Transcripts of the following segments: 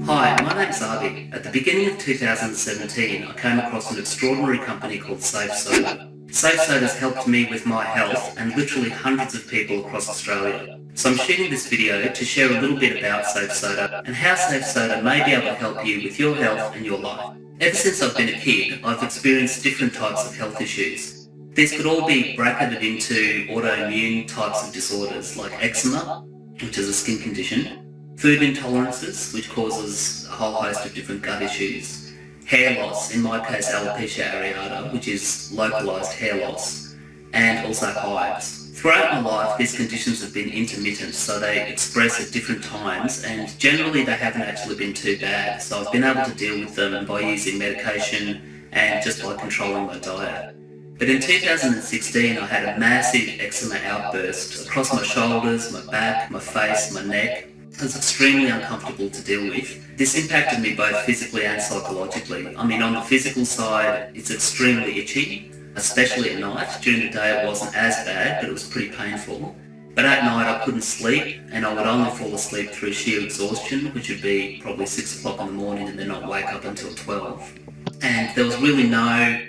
Hi, my name's Arby. At the beginning of 2017, I came across an extraordinary company called Safe Soda. Safe Soda's helped me with my health and literally hundreds of people across Australia. So I'm shooting this video to share a little bit about Safe Soda and how Safe Soda may be able to help you with your health and your life. Ever since I've been a kid, I've experienced different types of health issues. These could all be bracketed into autoimmune types of disorders like eczema, which is a skin condition, food intolerances, which causes a whole host of different gut issues, hair loss, in my case alopecia areata, which is localised hair loss, and also hives. Throughout my life, these conditions have been intermittent, so they express at different times, and generally they haven't actually been too bad, so I've been able to deal with them by using medication and just by controlling my diet. But in 2016, I had a massive eczema outburst across my shoulders, my back, my face, my neck. It was extremely uncomfortable to deal with. This impacted me both physically and psychologically. I mean, on the physical side, it's extremely itchy, especially at night. During the day, it wasn't as bad, but it was pretty painful. But at night, I couldn't sleep, and I would only fall asleep through sheer exhaustion, which would be probably 6 o'clock in the morning and then not wake up until 12. And there was really no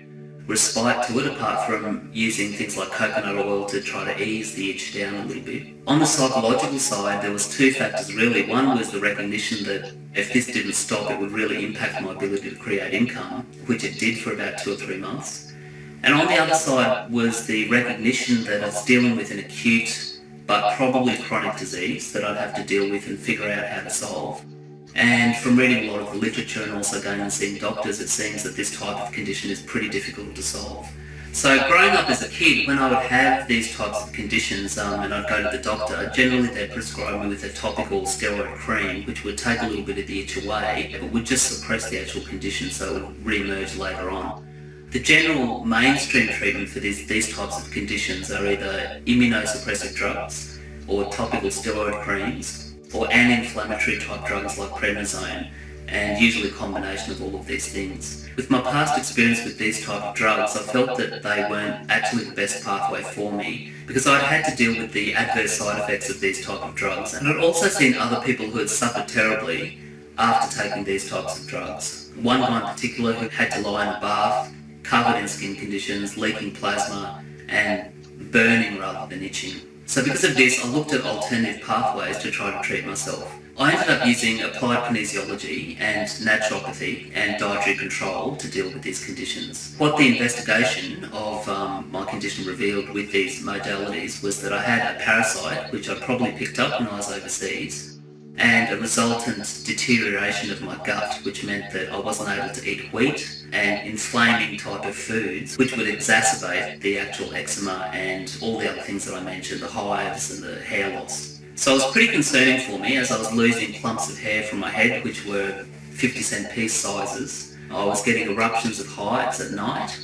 respite to it apart from using things like coconut oil to try to ease the itch down a little bit. On the psychological side, there was two factors really. One was the recognition that if this didn't stop, it would really impact my ability to create income, which it did for about 2 or 3 months. And on the other side was the recognition that I was dealing with an acute but probably chronic disease that I'd have to deal with and figure out how to solve. And from reading a lot of the literature and also going and seeing doctors, it seems that this type of condition is pretty difficult to solve. So growing up as a kid, when I would have these types of conditions and I'd go to the doctor, generally they'd prescribe me with a topical steroid cream, which would take a little bit of the itch away, but would just suppress the actual condition so it would re-emerge later on. The general mainstream treatment for these types of conditions are either immunosuppressive drugs or topical steroid creams, or anti-inflammatory type drugs like prednisone, and usually a combination of all of these things. With my past experience with these type of drugs, I felt that they weren't actually the best pathway for me because I'd had to deal with the adverse side effects of these type of drugs, and I'd also seen other people who had suffered terribly after taking these types of drugs. One guy in particular who had to lie in a bath, covered in skin conditions, leaking plasma, and burning rather than itching. So because of this, I looked at alternative pathways to try to treat myself. I ended up using applied kinesiology and naturopathy and dietary control to deal with these conditions. What the investigation of my condition revealed with these modalities was that I had a parasite, which I probably picked up when I was overseas, and a resultant deterioration of my gut, which meant that I wasn't able to eat wheat and inflaming type of foods, which would exacerbate the actual eczema and all the other things that I mentioned, the hives and the hair loss. So it was pretty concerning for me as I was losing clumps of hair from my head, which were 50-cent piece sizes. I was getting eruptions of hives at night.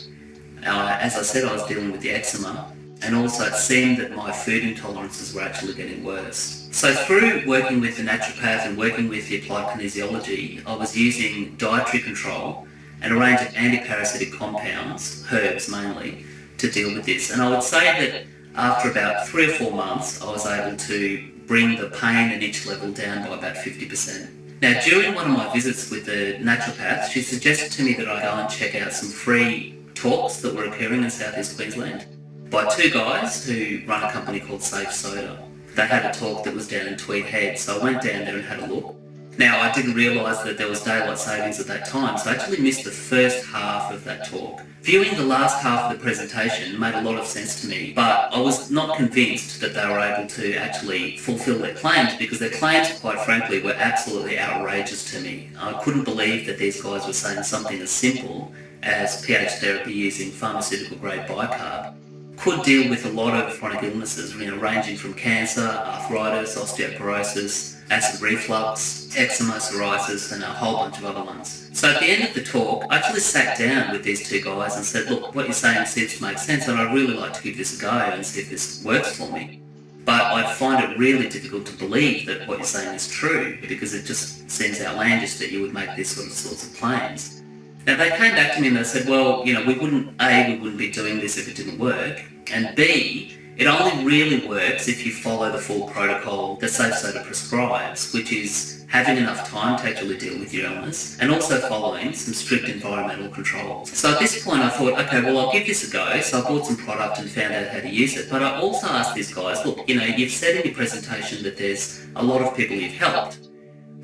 As I said, I was dealing with the eczema, and also it seemed that my food intolerances were actually getting worse. So through working with the naturopath and working with the applied kinesiology, I was using dietary control and a range of anti-parasitic compounds, herbs mainly, to deal with this. And I would say that after about 3 or 4 months, I was able to bring the pain and itch level down by about 50%. Now, during one of my visits with the naturopath, she suggested to me that I go and check out some free talks that were occurring in South East Queensland by 2 guys who run a company called Safe Soda. They had a talk that was down in Tweed Head, so I went down there and had a look. Now, I didn't realise that there was daylight savings at that time, so I actually missed the first half of that talk. Viewing the last half of the presentation made a lot of sense to me, but I was not convinced that they were able to actually fulfil their claims, because their claims, quite frankly, were absolutely outrageous to me. I couldn't believe that these guys were saying something as simple as pH therapy using pharmaceutical grade bicarb could deal with a lot of chronic illnesses, ranging from cancer, arthritis, osteoporosis, acid reflux, eczema, psoriasis, and a whole bunch of other ones. So at the end of the talk, I actually sat down with these 2 guys and said, look, what you're saying seems to make sense, and I'd really like to give this a go and see if this works for me. But I find it really difficult to believe that what you're saying is true, because it just seems outlandish that you would make these sorts of claims. Now, they came back to me and they said, well, we wouldn't be doing this if it didn't work, and B, it only really works if you follow the full protocol that Safe Soda prescribes, which is having enough time to actually deal with your illness, and also following some strict environmental controls. So at this point I thought, okay, well, I'll give this a go. So I bought some product and found out how to use it. But I also asked these guys, look, you've said in your presentation that there's a lot of people you've helped.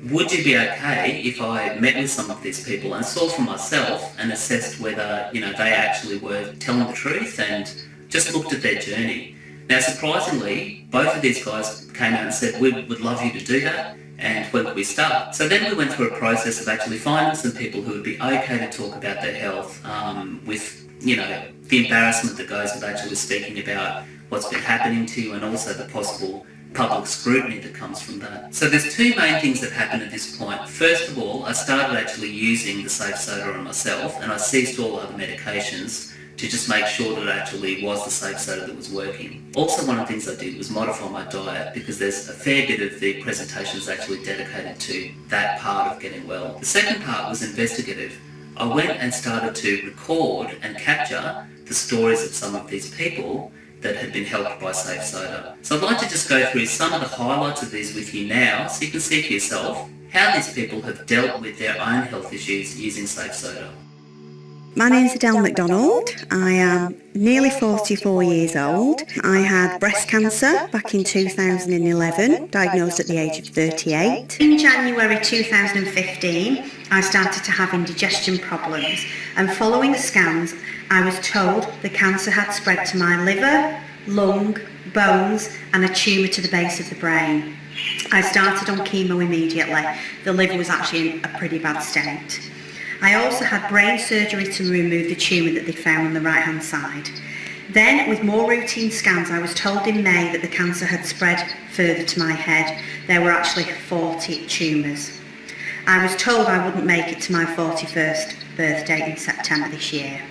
Would you be okay if I met with some of these people and saw for myself and assessed whether, they actually were telling the truth, and just looked at their journey? Now, surprisingly, both of these guys came out and said, we would love you to do that, and when could we start? So then we went through a process of actually finding some people who would be okay to talk about their health with, the embarrassment that goes with actually speaking about what's been happening to you, and also the possible public scrutiny that comes from that. So there's two main things that happen at this point. First of all, I started actually using the Safe Soda on myself, and I ceased all other medications to just make sure that it actually was the Safe Soda that was working. Also, one of the things I did was modify my diet, because there's a fair bit of the presentations actually dedicated to that part of getting well. The second part was investigative. I went and started to record and capture the stories of some of these people that had been helped by Safe Soda. So I'd like to just go through some of the highlights of these with you now, so you can see for yourself how these people have dealt with their own health issues using Safe Soda. My name's Adele McDonald. I am nearly 44 years old. I had breast cancer back in 2011, diagnosed at the age of 38. In January 2015, I started to have indigestion problems, and following scans, I was told the cancer had spread to my liver, lung, bones, and a tumour to the base of the brain. I started on chemo immediately. The liver was actually in a pretty bad state. I also had brain surgery to remove the tumour that they found on the right-hand side. Then, with more routine scans, I was told in May that the cancer had spread further to my head. There were actually 40 tumours. I was told I wouldn't make it to my 41st birthday in September this year.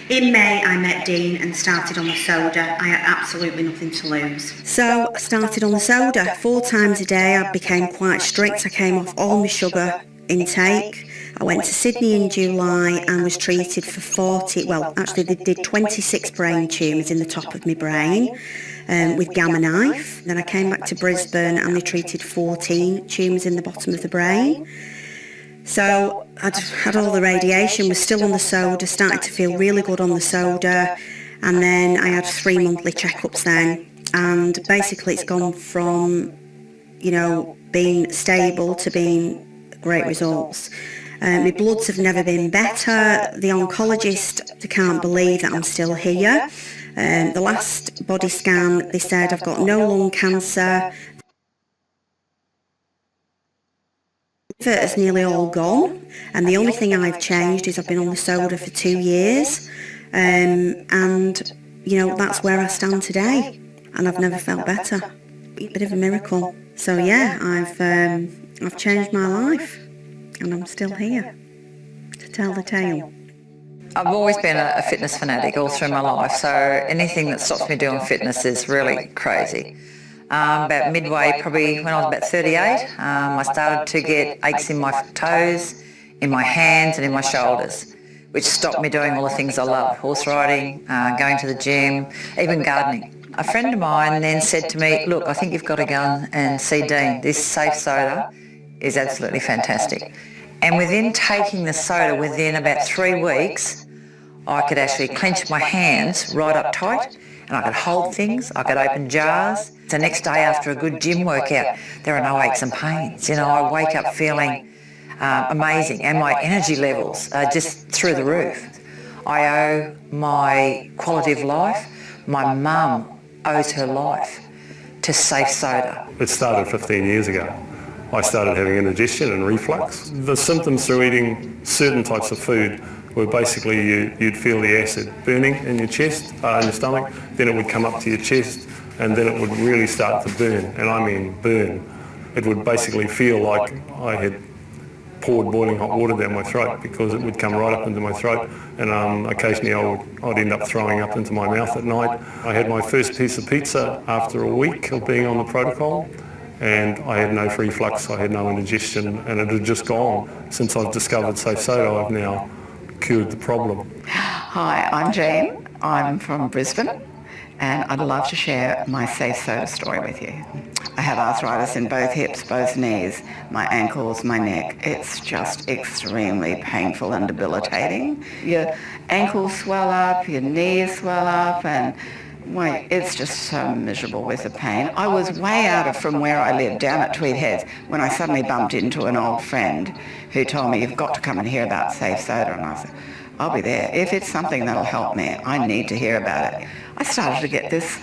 In May, I met Dean and started on the soda. I had absolutely nothing to lose. So I started on the soda 4 times a day. I became quite strict. I came off all my sugar intake. I went to Sydney in July and was treated for 40, well actually they did 26 brain tumours in the top of my brain with gamma knife. Then I came back to Brisbane and they treated 14 tumours in the bottom of the brain. So I'd had all the radiation, was still on the soda, started to feel really good on the soda, and then I had 3 monthly checkups then, and basically it's gone from, being stable to being great results. My bloods have never been better. The oncologist, they can't believe that I'm still here. The last body scan, they said I've got no lung cancer. The liver is nearly all gone, and the only thing I've changed is I've been on the soda for 2 years, and that's where I stand today, and I've never felt better. A bit of a miracle. So yeah, I've changed my life. And I'm still here to tell the tale. I've always been a fitness fanatic all through my life, so anything that stops me doing fitness is really crazy. About midway, probably when I was about 38, I started to get aches in my toes, in my hands and in my shoulders, which stopped me doing all the things I love: horse riding, going to the gym, even gardening. A friend of mine then said to me, look, I think you've got to go and see Dean. This Safe Soda is absolutely fantastic. And within taking the soda, within about 3 weeks, I could actually clench my hands right up tight, and I could hold things, I could open jars. The next day after a good gym workout, there are no aches and pains. I wake up feeling amazing, and my energy levels are just through the roof. I owe my quality of life, my mum owes her life to Safe Soda. It started 15 years ago. I started having indigestion and reflux. The symptoms through eating certain types of food were basically you'd feel the acid burning in your chest, in your stomach, then it would come up to your chest, and then it would really start to burn, and I mean burn. It would basically feel like I had poured boiling hot water down my throat, because it would come right up into my throat, and occasionally I'd end up throwing up into my mouth at night. I had my first piece of pizza after a week of being on the protocol, and I had no reflux, I had no indigestion, and it had just gone. Since I've discovered Safe Soda, I've now cured the problem. Hi, I'm Jane. I'm from Brisbane, and I'd love to share my safe soda story with you. I have arthritis in both hips, both knees, my ankles, my neck. It's just extremely painful and debilitating. Your ankles swell up, your knees swell up, and it's just so miserable with the pain. I was way out of from where I lived, down at Tweed Heads, when I suddenly bumped into an old friend who told me, you've got to come and hear about safe soda. And I said, I'll be there. If it's something that'll help me, I need to hear about it. I started to get this,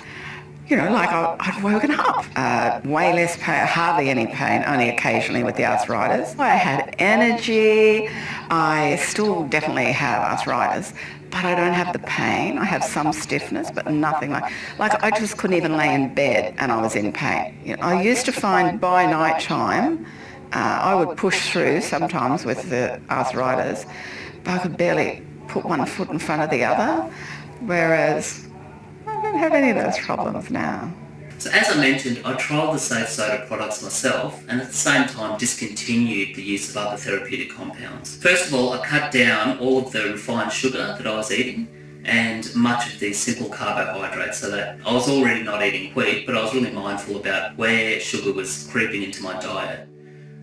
like I'd woken up. Way less pain, hardly any pain, only occasionally with the arthritis. I had energy. I still definitely have arthritis, but I don't have the pain. I have some stiffness, but nothing like I just couldn't even lay in bed and I was in pain. I used to find by night time, I would push through sometimes with the arthritis, but I could barely put one foot in front of the other, whereas I don't have any of those problems now. So as I mentioned, I trialled the safe soda products myself and at the same time discontinued the use of other therapeutic compounds. First of all, I cut down all of the refined sugar that I was eating and much of the simple carbohydrates, so that I was already not eating wheat, but I was really mindful about where sugar was creeping into my diet.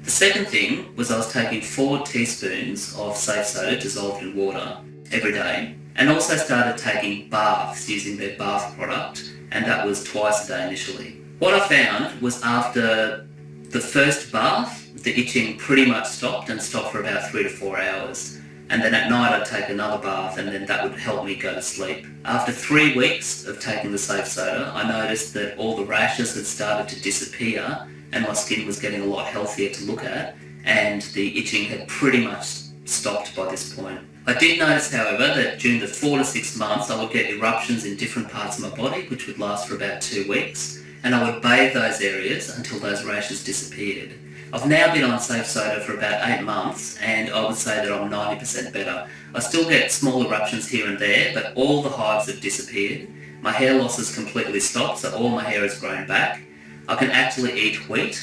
The second thing was I was taking 4 teaspoons of safe soda dissolved in water every day, and also started taking baths using their bath product, and that was twice a day initially. What I found was after the first bath, the itching pretty much stopped for about 3 to 4 hours. And then at night I'd take another bath and then that would help me go to sleep. After 3 weeks of taking the safe soda, I noticed that all the rashes had started to disappear and my skin was getting a lot healthier to look at, and the itching had pretty much stopped by this point. I did notice, however, that during the 4 to 6 months I would get eruptions in different parts of my body, which would last for about 2 weeks, and I would bathe those areas until those rashes disappeared. I've now been on safe soda for about 8 months, and I would say that I'm 90% better. I still get small eruptions here and there, but all the hives have disappeared. My hair loss has completely stopped, so all my hair has grown back. I can actually eat wheat.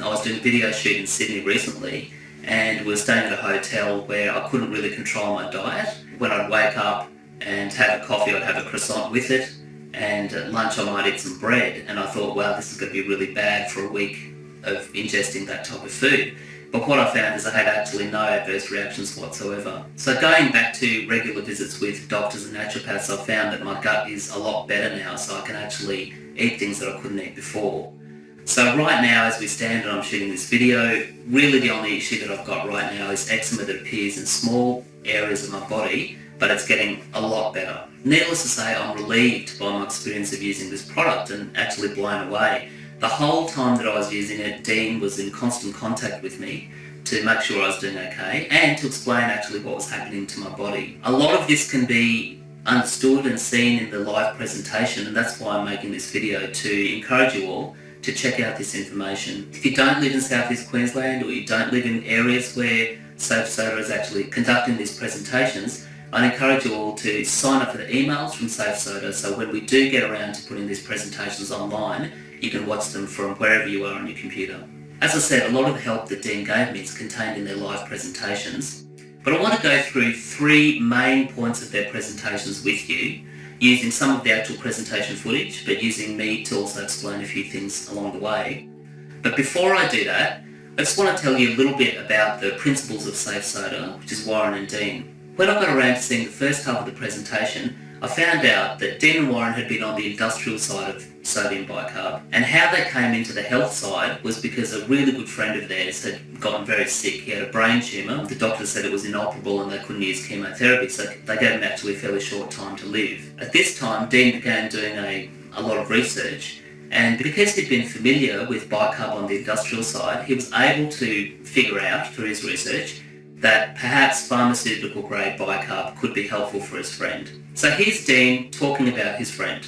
I was doing a video shoot in Sydney recently, and we were staying at a hotel where I couldn't really control my diet. When I'd wake up and have a coffee, I'd have a croissant with it, and at lunch I might eat some bread, and I thought, wow, this is going to be really bad for a week of ingesting that type of food. But what I found is I had actually no adverse reactions whatsoever. So going back to regular visits with doctors and naturopaths, I found that my gut is a lot better now, so I can actually eat things that I couldn't eat before. So right now, as we stand and I'm shooting this video, really the only issue that I've got right now is eczema that appears in small areas of my body, but it's getting a lot better. Needless to say, I'm relieved by my experience of using this product and actually blown away. The whole time that I was using it, Dean was in constant contact with me to make sure I was doing okay and to explain actually what was happening to my body. A lot of this can be understood and seen in the live presentation, and that's why I'm making this video, to encourage you all to check out this information. If you don't live in South East Queensland or you don't live in areas where Safe Soda is actually conducting these presentations, I'd encourage you all to sign up for the emails from Safe Soda, so when we do get around to putting these presentations online, you can watch them from wherever you are on your computer. As I said, a lot of the help that Dean gave me is contained in their live presentations, but I want to go through 3 main points of their presentations with you, using some of the actual presentation footage, but using me to also explain a few things along the way. But before I do that, I just want to tell you a little bit about the principles of Safe Soda, which is Warren and Dean. When I got around to seeing the first half of the presentation, I found out that Dean and Warren had been on the industrial side of sodium bicarb, and how they came into the health side was because a really good friend of theirs had gotten very sick. He had a brain tumour. The doctor said it was inoperable and they couldn't use chemotherapy, so they gave him actually a fairly short time to live. At this time, Dean began doing a lot of research, and because he'd been familiar with bicarb on the industrial side, he was able to figure out through his research that perhaps pharmaceutical grade bicarb could be helpful for his friend. So here's Dean talking about his friend.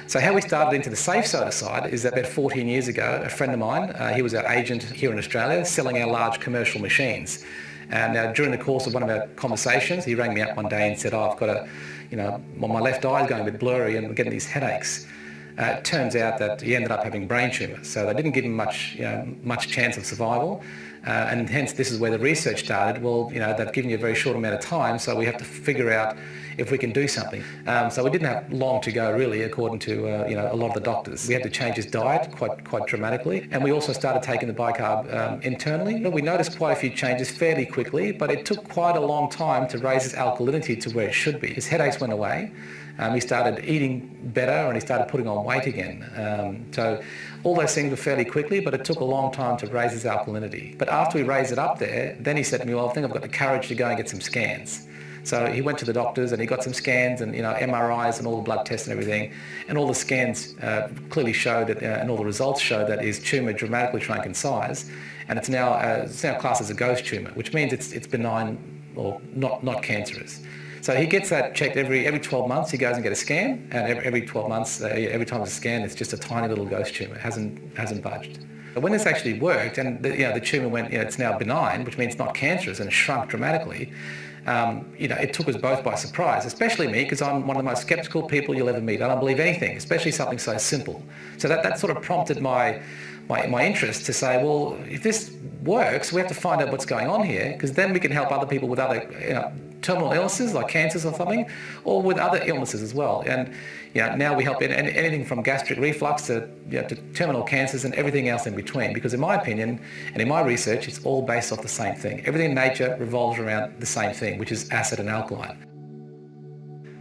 So how we started into the safe soda side is that about 14 years ago, a friend of mine, he was our agent here in Australia, selling our large commercial machines. Now during the course of one of our conversations, he rang me up one day and said, I've got my left eye is going a bit blurry and I'm getting these headaches. It turns out that he ended up having brain tumour, so they didn't give him much chance of survival, and hence this is where the research started. Well, they've given you a very short amount of time, so we have to figure out if we can do something. So we didn't have long to go really, according to a lot of the doctors. We had to change his diet quite dramatically, and we also started taking the bicarb internally. We noticed quite a few changes fairly quickly, but it took quite a long time to raise his alkalinity to where it should be. His headaches went away. He started eating better and he started putting on weight again. So all those things were fairly quickly, but it took a long time to raise his alkalinity. But after we raised it up there, then he said to me, well, I think I've got the courage to go and get some scans. So he went to the doctors and he got some scans and MRIs and all the blood tests and everything. And all the scans clearly showed that, and all the results showed that his tumour dramatically shrunk in size. And it's now classed as a ghost tumour, which means it's benign or not cancerous. So he gets that checked every 12 months. He goes and gets a scan, and every 12 months, every time it's a scan, it's just a tiny little ghost tumour. It hasn't budged. But when this actually worked, and the tumour went, it's now benign, which means it's not cancerous, and it shrunk dramatically. It took us both by surprise, especially me, because I'm one of the most sceptical people you'll ever meet. I don't believe anything, especially something so simple. So that sort of prompted my interest to say, well, if this works, we have to find out what's going on here, because then we can help other people with other terminal illnesses like cancers or something, or with other illnesses as well. And now we help in anything from gastric reflux to terminal cancers and everything else in between, because in my opinion and in my research, it's all based off the same thing. Everything in nature revolves around the same thing, which is acid and alkaline.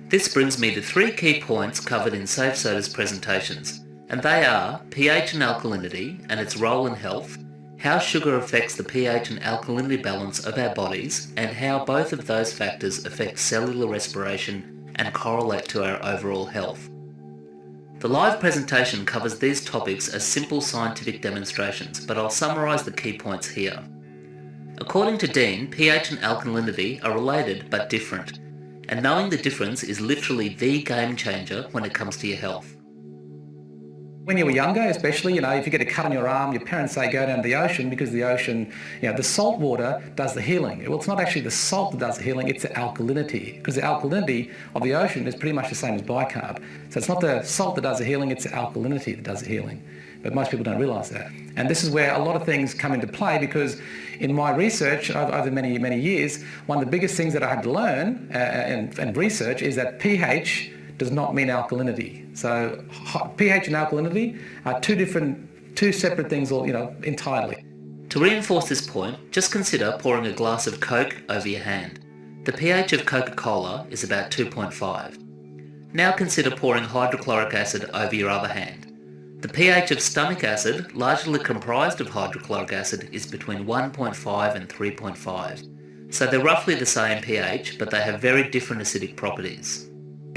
This brings me to 3 key points covered in Safe Soda's presentations, and they are pH and alkalinity and its role in health, how sugar affects the pH and alkalinity balance of our bodies, and how both of those factors affect cellular respiration and correlate to our overall health. The live presentation covers these topics as simple scientific demonstrations, but I'll summarise the key points here. According to Dean, pH and alkalinity are related but different, and knowing the difference is literally the game changer when it comes to your health. When you were younger, especially, if you get a cut on your arm, your parents say go down to the ocean, because the ocean, the salt water does the healing. Well, it's not actually the salt that does the healing, it's the alkalinity, because the alkalinity of the ocean is pretty much the same as bicarb. So it's not the salt that does the healing, it's the alkalinity that does the healing. But most people don't realise that. And this is where a lot of things come into play, because in my research over many, many years, one of the biggest things that I had to learn and research is that pH does not mean alkalinity. So pH and alkalinity are two separate things, entirely. To reinforce this point, just consider pouring a glass of Coke over your hand. The pH of Coca-Cola is about 2.5. Now consider pouring hydrochloric acid over your other hand. The pH of stomach acid, largely comprised of hydrochloric acid, is between 1.5 and 3.5. So they're roughly the same pH, but they have very different acidic properties.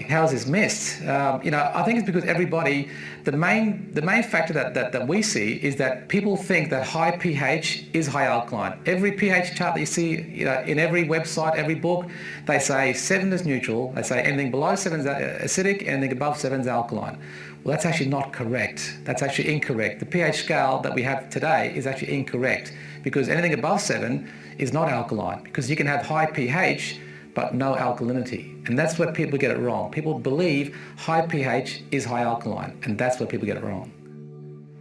How is this missed? I think it's because everybody, the main factor that we see is that people think that high pH is high alkaline. Every pH chart that you see, in every website, every book, they say 7 is neutral. They say anything below 7 is acidic, anything above 7 is alkaline. Well, that's actually not correct. That's actually incorrect. The pH scale that we have today is actually incorrect, because anything above 7 is not alkaline, because you can have high pH but no alkalinity. And that's where people get it wrong. People believe high pH is high alkaline, and that's where people get it wrong.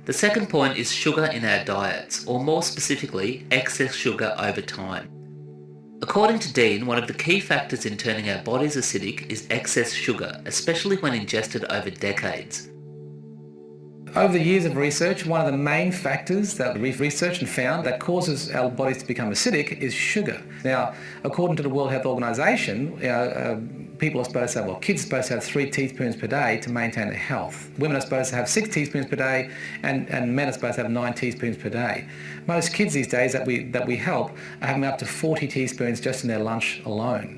The second point is sugar in our diets, or more specifically, excess sugar over time. According to Dean, one of the key factors in turning our bodies acidic is excess sugar, especially when ingested over decades. Over the years of research, one of the main factors that we've researched and found that causes our bodies to become acidic is sugar. Now, according to the World Health Organization, people are supposed to have, kids are supposed to have 3 teaspoons per day to maintain their health. Women are supposed to have 6 teaspoons per day, and men are supposed to have 9 teaspoons per day. Most kids these days that we help are having up to 40 teaspoons just in their lunch alone,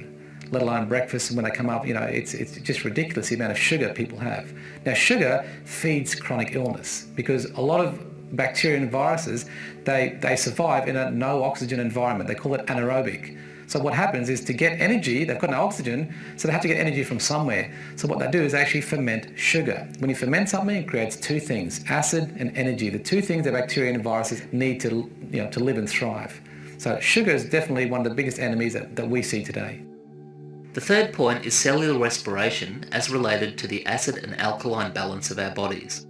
let alone breakfast, and when they come up, it's just ridiculous the amount of sugar people have. Now, sugar feeds chronic illness, because a lot of bacteria and viruses, they survive in a no oxygen environment. They call it anaerobic. So what happens is, to get energy, they've got no oxygen, so they have to get energy from somewhere. So what they do is actually ferment sugar. When you ferment something, it creates 2 things, acid and energy, the 2 things that bacteria and viruses need to live and thrive. So sugar is definitely one of the biggest enemies that we see today. The third point is cellular respiration as related to the acid and alkaline balance of our bodies.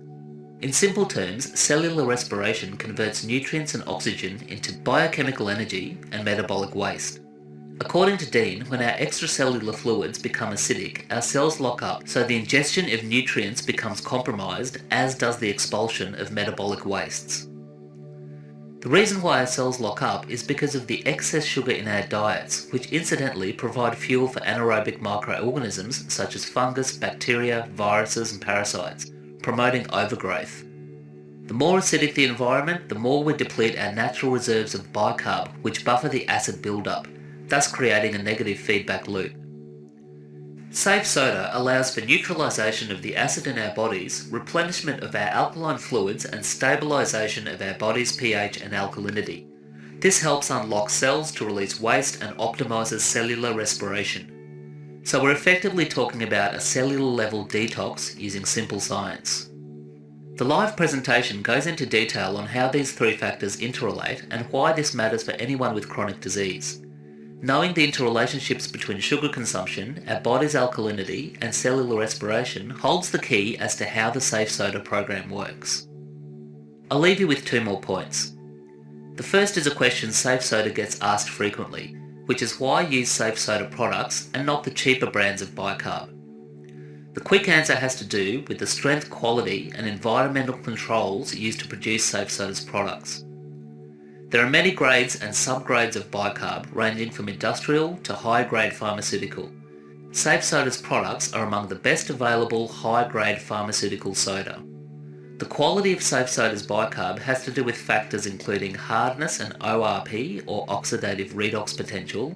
In simple terms, cellular respiration converts nutrients and oxygen into biochemical energy and metabolic waste. According to Dean, when our extracellular fluids become acidic, our cells lock up, so the ingestion of nutrients becomes compromised, as does the expulsion of metabolic wastes. The reason why our cells lock up is because of the excess sugar in our diets, which incidentally provide fuel for anaerobic microorganisms such as fungus, bacteria, viruses and parasites, promoting overgrowth. The more acidic the environment, the more we deplete our natural reserves of bicarb, which buffer the acid buildup, thus creating a negative feedback loop. Safe soda allows for neutralisation of the acid in our bodies, replenishment of our alkaline fluids and stabilisation of our body's pH and alkalinity. This helps unlock cells to release waste and optimises cellular respiration. So we're effectively talking about a cellular level detox using simple science. The live presentation goes into detail on how these three factors interrelate and why this matters for anyone with chronic disease. Knowing the interrelationships between sugar consumption, our body's alkalinity and cellular respiration holds the key as to how the Safe Soda program works. I'll leave you with two more points. The first is a question Safe Soda gets asked frequently, which is why use Safe Soda products and not the cheaper brands of bicarb. The quick answer has to do with the strength, quality and environmental controls used to produce Safe Soda's products. There are many grades and subgrades of bicarb ranging from industrial to high-grade pharmaceutical. Safe Soda's products are among the best available high-grade pharmaceutical soda. The quality of Safe Soda's bicarb has to do with factors including hardness and ORP or oxidative redox potential,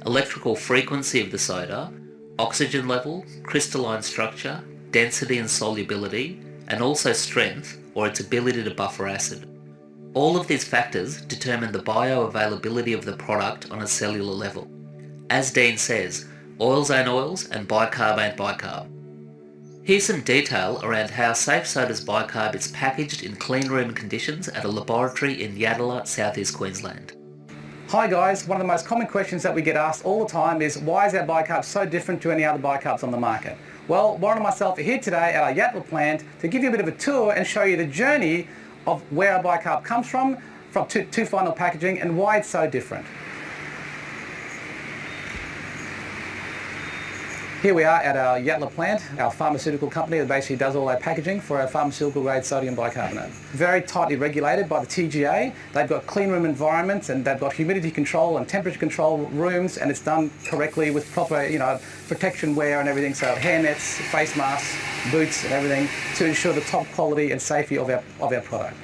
electrical frequency of the soda, oxygen level, crystalline structure, density and solubility, and also strength or its ability to buffer acid. All of these factors determine the bioavailability of the product on a cellular level. As Dean says, oils ain't oils and bicarb ain't bicarb. Here's some detail around how Safe Soda's bicarb is packaged in clean room conditions at a laboratory in Yadala, southeast Queensland. Hi guys, one of the most common questions that we get asked all the time is why is our bicarb so different to any other bicarbs on the market? Well, Warren and myself are here today at our Yadala plant to give you a bit of a tour and show you the journey of where our bicarb comes from to final packaging and why it's so different. Here we are at our Yadala plant, our pharmaceutical company that basically does all our packaging for our pharmaceutical grade sodium bicarbonate. Very tightly regulated by the TGA. They've got clean room environments and they've got humidity control and temperature control rooms, and it's done correctly with proper, protection wear and everything. So hair nets, face masks, boots and everything to ensure the top quality and safety of our product.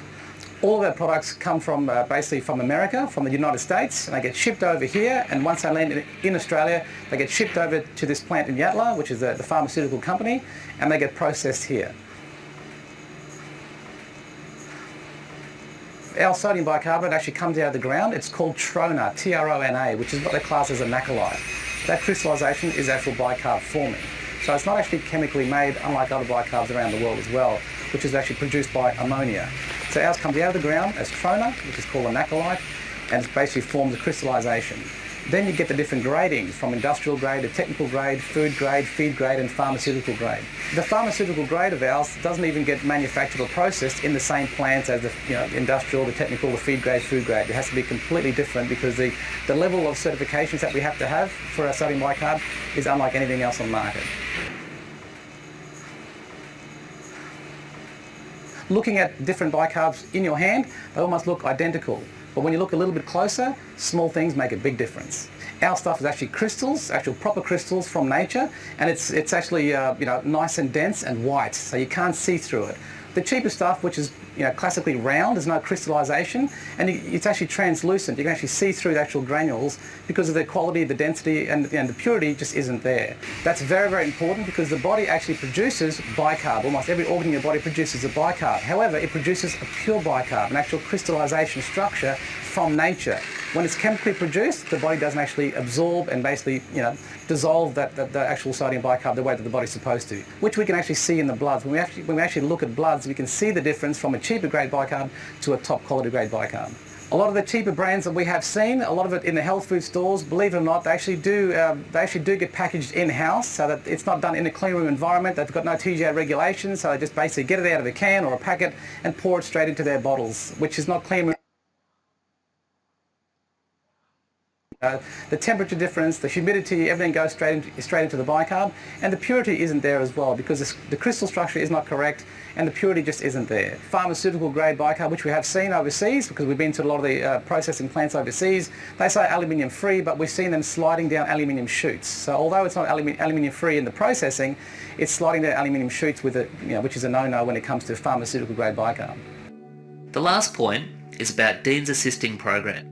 All of our products come from basically from America, from the United States, and they get shipped over here, and once they land in Australia, they get shipped over to this plant in Yadala, which is the pharmaceutical company, and they get processed here. Our sodium bicarbonate actually comes out of the ground. It's called trona, T-R-O-N-A, which is what they class as a nacrolite. That crystallization is actual bicarb forming. So it's not actually chemically made, unlike other bicarbs around the world as well, which is actually produced by ammonia. So ours comes out of the ground as trona, which is called a nacrolite, and it basically forms a crystallization. Then you get the different gradings from industrial grade to technical grade, food grade, feed grade and pharmaceutical grade. The pharmaceutical grade of ours doesn't even get manufactured or processed in the same plants as the industrial, the technical, the feed grade, food grade. It has to be completely different because the level of certifications that we have to have for our sodium bicarb is unlike anything else on the market. Looking at different bicarbs in your hand, they almost look identical. But when you look a little bit closer, small things make a big difference. Our stuff is actually crystals, actual proper crystals from nature, and it's actually nice and dense and white, so you can't see through it. The cheaper stuff, which is classically round, there's no crystallization, and it's actually translucent. You can actually see through the actual granules because of the quality, the density, and the purity just isn't there. That's very, very important because the body actually produces bicarb. Almost every organ in your body produces a bicarb. However, it produces a pure bicarb, an actual crystallization structure from nature. When it's chemically produced, the body doesn't actually absorb and basically, dissolve the actual sodium bicarb the way that the body's supposed to, which we can actually see in the bloods. When we actually look at bloods, we can see the difference from a cheaper grade bicarb to a top quality grade bicarb. A lot of the cheaper brands that we have seen, a lot of it in the health food stores, believe it or not, they actually do get packaged in-house so that it's not done in a clean room environment. They've got no TGA regulations, so they just basically get it out of a can or a packet and pour it straight into their bottles, which is not clean room. The temperature difference, the humidity, everything goes straight into the bicarb, and the purity isn't there as well because the crystal structure is not correct and the purity just isn't there. Pharmaceutical grade bicarb, which we have seen overseas because we've been to a lot of the processing plants overseas, they say aluminium free, but we've seen them sliding down aluminium chutes. So although it's not aluminium free in the processing, it's sliding down aluminium chutes with it, which is a no-no when it comes to pharmaceutical grade bicarb. The last point is about Dean's Assisting Program.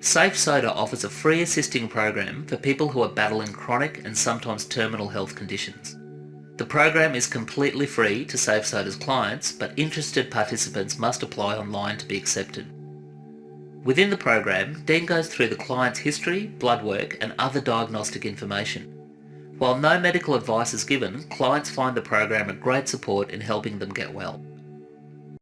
Safe Soda offers a free assisting program for people who are battling chronic and sometimes terminal health conditions. The program is completely free to Safe Soda's clients, but interested participants must apply online to be accepted. Within the program, Dean goes through the client's history, blood work and other diagnostic information. While no medical advice is given, clients find the program a great support in helping them get well.